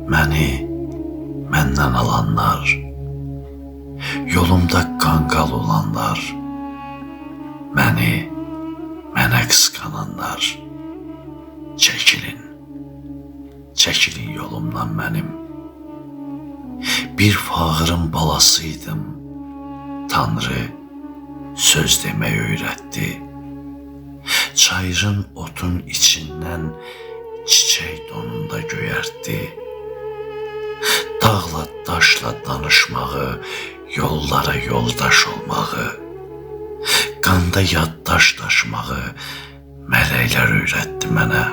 Məni məndən alanlar, yolumda qanqal olanlar, məni mənə qısqananlar, çəkilin, çəkilin yolumdan mənim. Bir fağırın balasıydım, Tanrı söz demək öyrətdi. Çayırın otun içindən çiçək donunda göyərtdi. Dağla daşla danışmağı, yollara yoldaş olmağı, qanda yaddaş daşımağı mələklər öyrətdi mənə.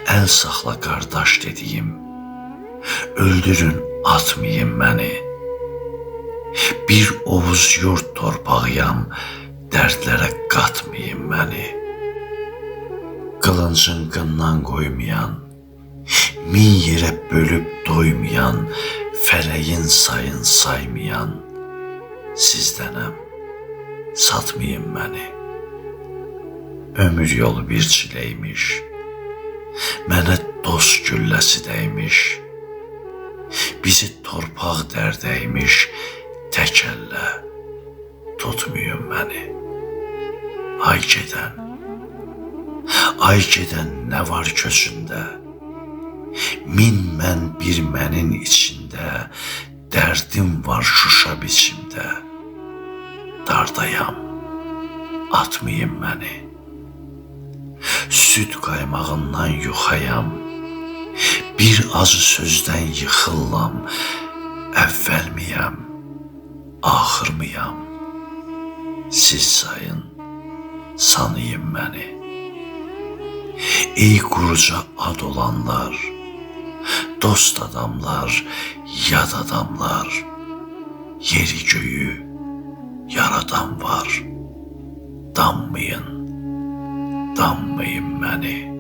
Əl saxla qardaş dediyim, öldürün, atmayın məni. Bir ovuz yurd torpağıyam, dərdlərə qatmayın məni. Qılıncın qından qoymayan, min yerə bölüb doymayan, fələyin sayın saymayan, sizdənəm, satmayın məni. Ömür yolu bir çiləymiş, mənə dost gülləsi dəymiş, bizi torpaq dərdəymiş, tək əllə tutmayın məni. Ay gedən nə var köçündə, min mən bir mənin içində, dərdim var Şuşa biçimdə, dardayam, atmayın məni. Süd qaymağından yuxayam, bir acı sözdən yıxıllam, əvvəl miyəm, axır mıyam, siz sayın, sanıyın məni. Ey quruca ad olanlar, dost adamlar, yad adamlar, yeri göyü yaradan var, danmayın, danmayın məni.